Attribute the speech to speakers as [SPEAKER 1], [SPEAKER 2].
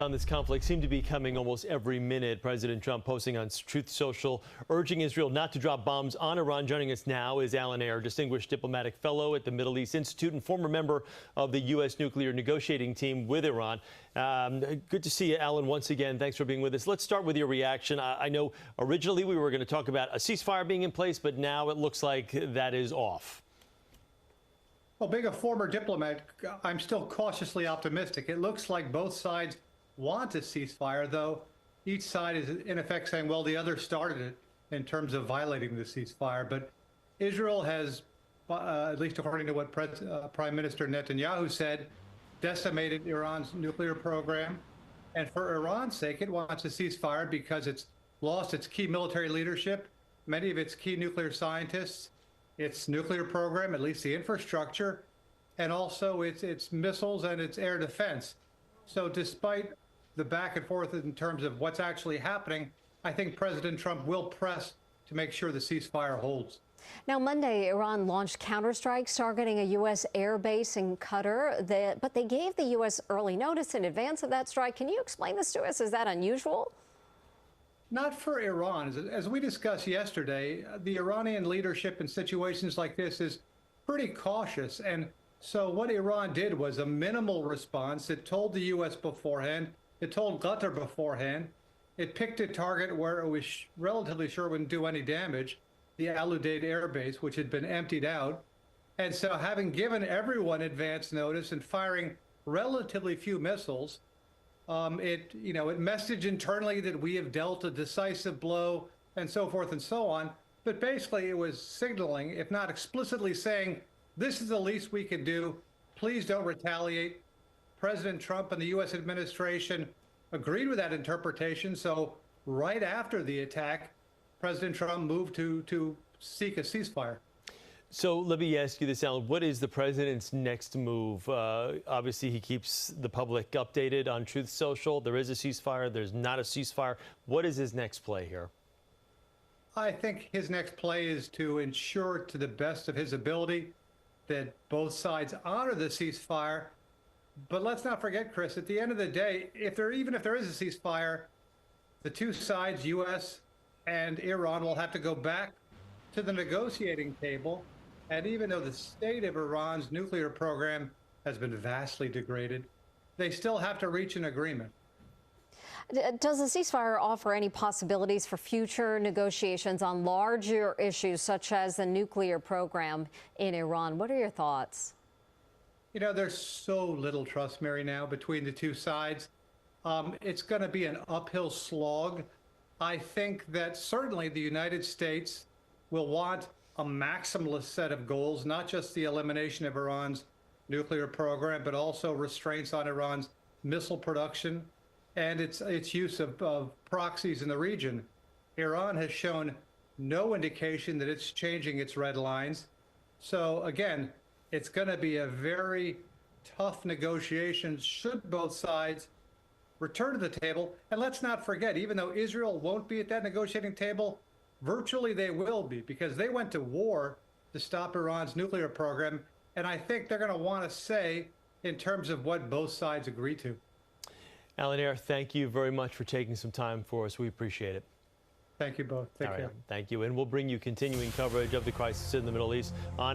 [SPEAKER 1] On this conflict seem to be coming almost every minute. President Trump posting on Truth Social, urging Israel not to drop bombs on Iran. Joining us now is Eyre, distinguished diplomatic fellow at the Middle East Institute and former member of the U.S. nuclear negotiating team with Iran. Good to see you, Alan, once again. Thanks for being with us. Let's start with your reaction. I know originally we were going to talk about a ceasefire being in place, but now it looks like that is off.
[SPEAKER 2] Well, being a former diplomat, I'm still cautiously optimistic. It looks like both sides want a ceasefire, though each side is in effect saying, well, the other started it in terms of violating the ceasefire. But Israel has, at least according to what Prime Minister Netanyahu said, decimated Iran's nuclear program. And for Iran's sake, it wants a ceasefire because it's lost its key military leadership, many of its key nuclear scientists, its nuclear program, at least the infrastructure, and also its missiles and its air defense. So despite the back and forth in terms of what's actually happening, I think President Trump will press to make sure the ceasefire holds.
[SPEAKER 3] Now, Monday, Iran launched counterstrikes targeting a U.S. air base in Qatar, but they gave the U.S. early notice in advance of that strike. Can you explain this to us? Is that unusual?
[SPEAKER 2] Not for Iran. As we discussed yesterday, the Iranian leadership in situations like this is pretty cautious. And so what Iran did was a minimal response. It told the U.S. beforehand. It told Qatar beforehand. It picked a target where it was relatively sure it wouldn't do any damage, the Al Udeid air base, which had been emptied out. And so having given everyone advance notice and firing relatively few missiles, it messaged internally that we have dealt a decisive blow and so forth and so on. But basically it was signaling, if not explicitly saying, this is the least we can do. Please don't retaliate. President Trump and the U.S. administration agreed with that interpretation. So right after the attack, President Trump moved to seek a ceasefire.
[SPEAKER 1] So let me ask you this, Alan. What is the president's next move? Obviously, he keeps the public updated on Truth Social. There is a ceasefire. There's not a ceasefire. What is his next play here?
[SPEAKER 2] I think his next play is to ensure to the best of his ability that both sides honor the ceasefire. But let's not forget, Chris, at the end of the day, even if there is a ceasefire, the two sides, U.S. and Iran, will have to go back to the negotiating table. And even though the state of Iran's nuclear program has been vastly degraded, they still have to reach an agreement.
[SPEAKER 3] Does the ceasefire offer any possibilities for future negotiations on larger issues such as the nuclear program in Iran? What are your thoughts?
[SPEAKER 2] You know, there's so little trust, Mary, now between the two sides. It's going to be an uphill slog. I think that certainly the United States will want a maximalist set of goals, not just the elimination of Iran's nuclear program, but also restraints on Iran's missile production and its use of proxies in the region. Iran has shown no indication that it's changing its red lines. So again, it's going to be a very tough negotiation should both sides return to the table. And let's not forget, even though Israel won't be at that negotiating table, virtually they will be, because they went to war to stop Iran's nuclear program. And I think they're going to want to say in terms of what both sides agree to.
[SPEAKER 1] Eyre, thank you very much for taking some time for us. We appreciate it.
[SPEAKER 2] Thank you both. Take care.
[SPEAKER 1] Thank you. And we'll bring you continuing coverage of the crisis in the Middle East on